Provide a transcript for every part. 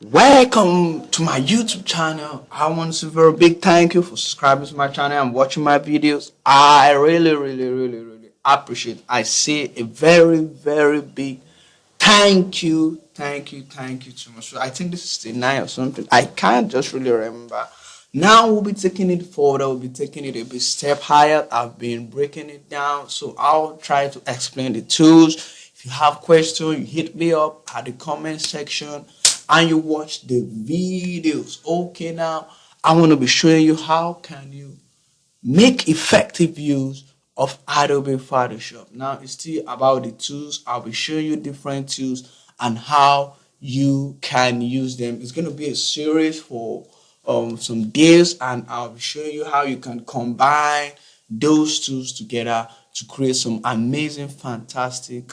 Welcome to my YouTube channel. I want to say a very big thank you for subscribing to my channel and watching my videos. I really appreciate. I say a very big thank you too much. So I think this is the night or something. I can't just really remember. Now we'll be taking it forward. We'll be taking it a bit step higher. I've been breaking it down, so I'll try to explain the tools. If you have questions, you hit me up at the comment section and you watch the videos. Okay, now I want to be showing you how can you make effective use of Adobe Photoshop. Now it's still about the tools. I'll be showing you different tools and how you can use them. It's going to be a series for some days, and I'll be showing you how you can combine those tools together to create some amazing, fantastic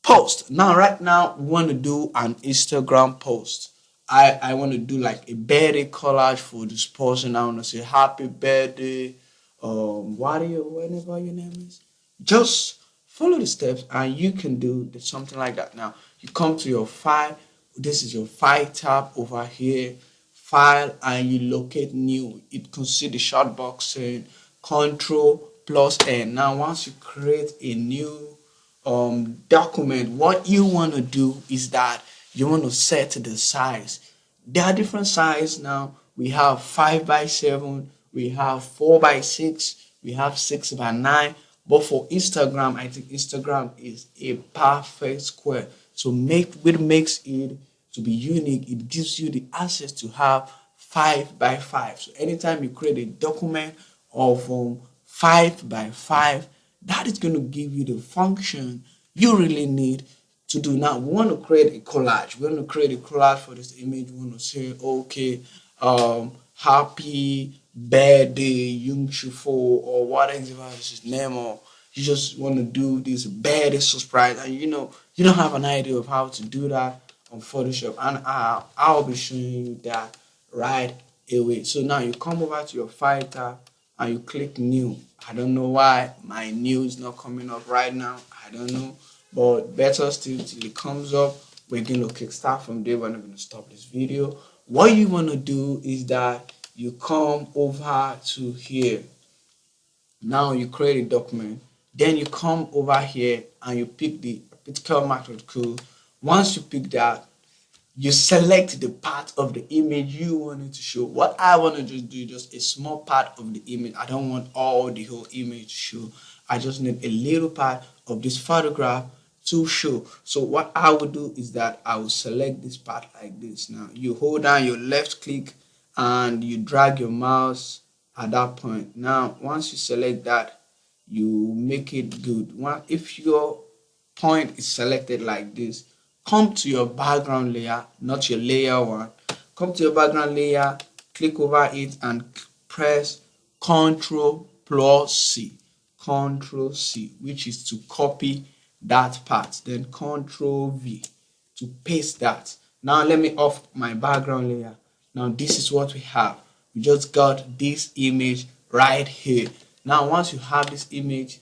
post. Now, right now, we want to do an Instagram post. I want to do like a birthday collage for this person. I want to say happy birthday, whatever your name is. Just follow the steps and you can do something like that. Now, you come to your file. This is your file tab over here. File, and you locate new. It can see the short box saying Control plus N. Now, once you create a new document, what you want to do is that you want to set the size. There are different sizes now. We have 5 by 7, we have 4 by 6, we have 6 by 9. But for Instagram, I think Instagram is a perfect square. So what makes it to be unique, it gives you the access to have 5 by 5. So anytime you create a document of 5 by 5, that is going to give you the function you really need to do. Now we want to create a collage. We want to create a collage for this image. We want to say, okay, happy birthday Yung Shufo, or whatever is his name, or you just want to do this birthday surprise, and you don't have an idea of how to do that on Photoshop, and I'll be showing you that right away. So now you come over to your file tab and you click new. I don't know why my new is not coming up right now. I don't know, but better still till it comes up. We're going to kickstart from there. We're not going to stop this video. What you want to do is that you come over to here. Now you create a document. Then you come over here and you pick the picture macro tool. Once you pick that, you select the part of the image you want it to show. What I want to just do is just a small part of the image. I don't want all the whole image to show. I just need a little part of this photograph to show. So what I will do is that I will select this part like this. Now you hold down your left click and you drag your mouse at that point. Now once you select that, you make it good. If your point is selected like this, come to your background layer, not your layer one. Come to your background layer, click over it and press Ctrl plus C. Ctrl C, which is to copy that part. Then Ctrl V to paste that. Now let me off my background layer. Now this is what we have. We just got this image right here. Now once you have this image,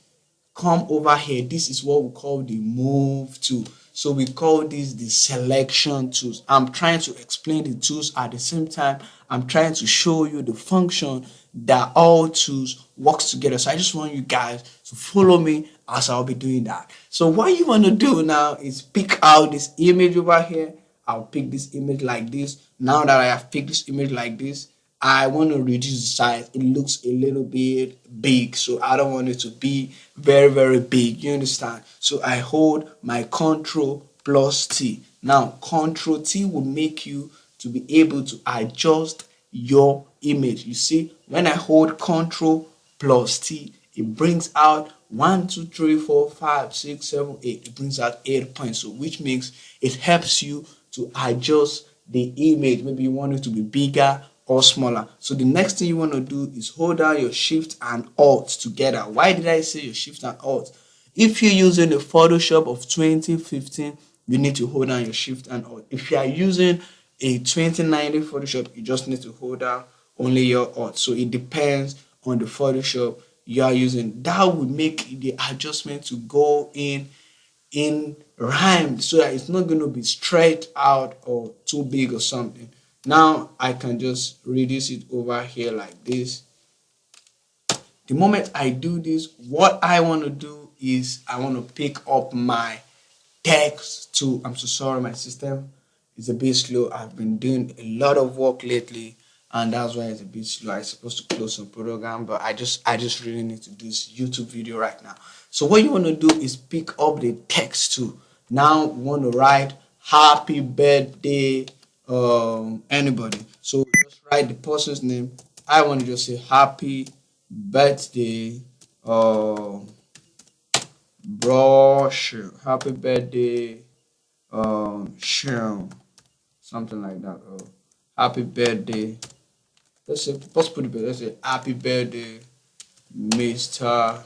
come over here. This is what we call the move tool. So we call this the selection tools. I'm trying to explain the tools at the same time. I'm trying to show you the function that all tools works together. So I just want you guys to follow me as I'll be doing that. So what you want to do now is pick out this image over here. I'll pick this image like this. Now that I have picked this image like this, I want to reduce the size. It looks a little bit big, so I don't want it to be very big. You understand? So I hold my Control plus T. Now Control T will make you to be able to adjust your image. You see, when I hold Control plus T, it brings out 1, 2, 3, 4, 5, 6, 7, 8. It brings out 8 points, so which means it helps you to adjust the image. Maybe you want it to be bigger or smaller. So the next thing you want to do is hold down your Shift and Alt together. Why did I say your Shift and Alt? If you're using the Photoshop of 2015, you need to hold down your Shift and Alt. If you are using a 2019 Photoshop, you just need to hold down only your Alt. So it depends on the Photoshop you are using. That will make the adjustment to go in in rhyme so that it's not going to be stretched out or too big or something. Now I can just reduce it over here like this. The moment I do this, what I want to do is I want to pick up my text to, I'm so sorry, my system is a bit slow. I've been doing a lot of work lately, and that's why it's a bit slow. I'm supposed to close some program, but I just really need to do this YouTube video right now. So what you want to do is pick up the text too. Now we want to write happy birthday anybody. So just write the person's name. I want to just say happy birthday brush, happy birthday Sean, something like that. Happy birthday. Let's put it. Let's say happy birthday, Mister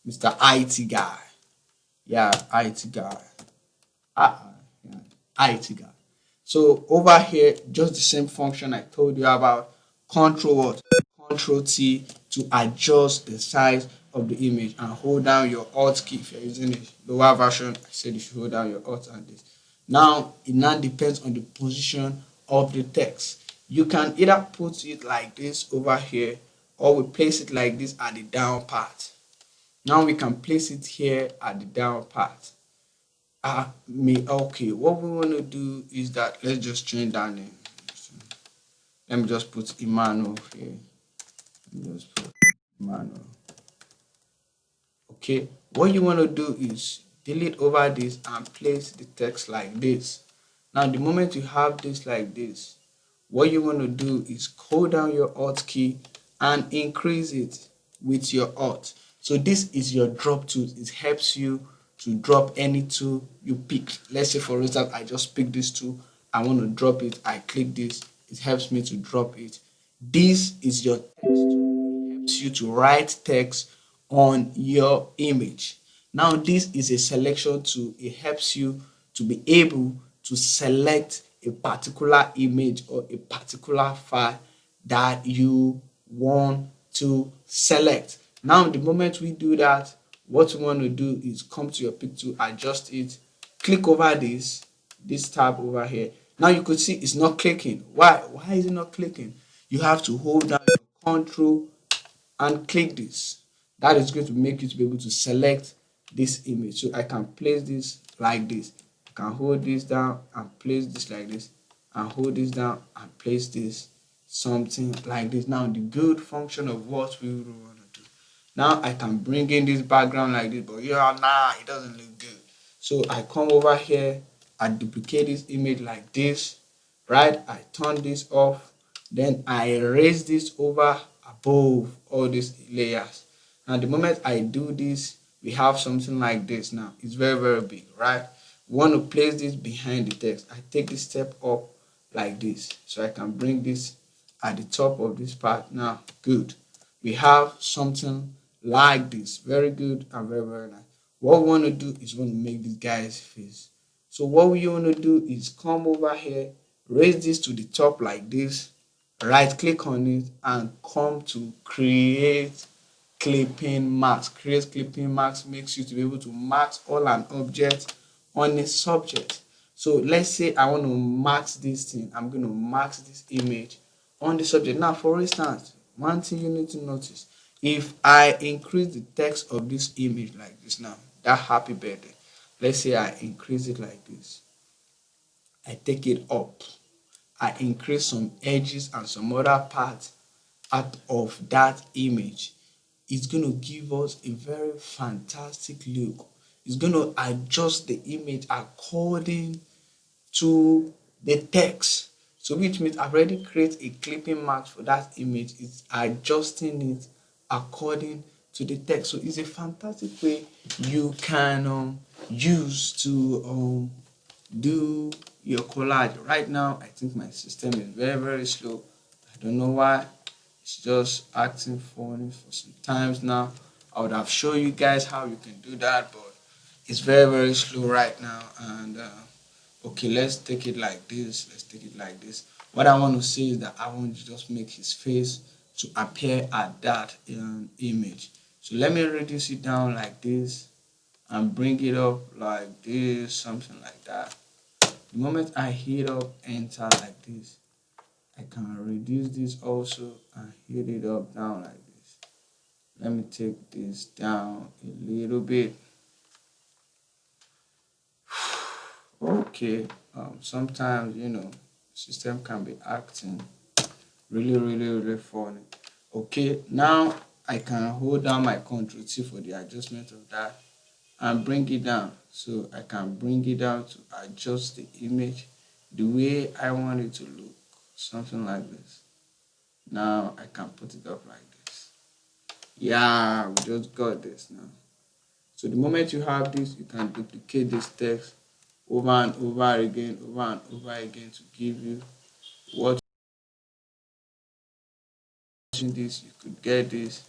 Mister IT guy. Yeah, IT guy. Yeah, IT guy. So over here, just the same function I told you about. Control what? Control T to adjust the size of the image and hold down your Alt key. If you're using a lower version, I said you should hold down your Alt and this. Now it now depends on the position of the text. You can either put it like this over here, or we place it like this at the down part. Now we can place it here at the down part. Okay, what we want to do is that let's just change that name. Let me just put Emmanuel here. Let me just put Emmanuel. Okay, what you want to do is delete over this and place the text like this. Now the moment you have this like this, what you want to do is hold down your Alt key and increase it with your Alt. So this is your drop tool. It helps you to drop any tool you pick. Let's say for instance I just pick this tool, I want to drop it, I click this, it helps me to drop it. This is your text tool. It helps you to write text on your image. Now this is a selection tool. It helps you to be able to select a particular image or a particular file that you want to select. Now the moment we do that, what you want to do is come to your pick tool, adjust it, click over this tab over here. Now you could see it's not clicking. Why is it not clicking? You have to hold down your control and click this. That is going to make you to be able to select this image. So I can place this like this. I can hold this down and place this like this, and hold this down and place this something like this. Now the good function of what we want to do. Now I can bring in this background like this, but yeah, nah, it doesn't look good. So I come over here, I duplicate this image like this, right? I turn this off, then I raise this over above all these layers. Now the moment I do this, we have something like this. Now it's very big, right? We want to place this behind the text. I take this step up like this, so I can bring this at the top of this part. Now good, we have something like this. Very good and very nice. What we want to do is we want to make this guy's face. So what we want to do is come over here, raise this to the top like this, right click on it and come to create clipping mask. Create clipping mask makes you to be able to mask all an object on a subject. So let's say I want to mask this thing. I'm going to mask this image on the subject. Now for instance, one thing you need to notice, if I increase the text of this image like this, now that happy birthday, let's say I increase it like this, I take it up, I increase some edges and some other parts out of that image, it's going to give us a very fantastic look. It's going to adjust the image according to the text. So which means I've already created a clipping mask for that image. It's adjusting it according to the text. So it's a fantastic way you can use to do your collage. Right now, I think my system is very slow. I don't know why. It's just acting funny for some times now. I would have shown you guys how you can do that, but it's very slow right now. And okay, let's take it like this. Let's take it like this. What I want to say is that I want to just make his face to appear at that image. So let me reduce it down like this, and bring it up like this, something like that. The moment I hit up enter like this, I can reduce this also and hit it up down like this. Let me take this down a little bit. Okay, sometimes system can be acting really funny. Okay, now I can hold down my control T for the adjustment of that and bring it down. So I can bring it down to adjust the image the way I want it to look, something like this. Now I can put it up like this. Yeah, we just got this now. So the moment you have this, you can duplicate this text over and over again, to give you what this, you could get this.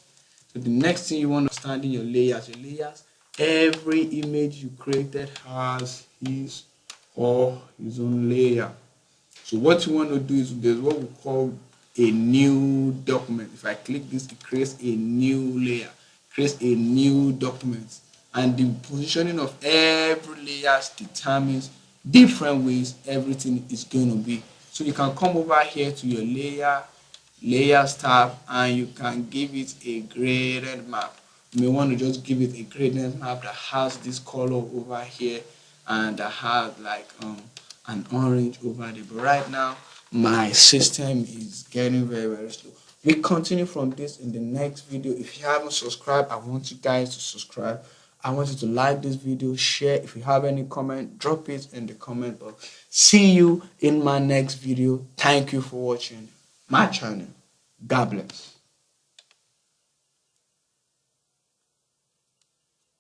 So the next thing you want to understand in your layers, every image you created has his or his own layer. So what you want to do is there's what we call a new document. If I click this, it creates a new layer, creates a new document. And the positioning of every layer determines different ways everything is going to be. So you can come over here to your layers tab and you can give it a graded map. You may want to just give it a graded map that has this color over here and that has like an orange over there. But right now my system is getting very slow. We continue from this in the next video. If you haven't subscribed, I want you guys to subscribe. I want you to like this video, share. If you have any comment, drop it in the comment box. See you in my next video. Thank you for watching my channel. God bless.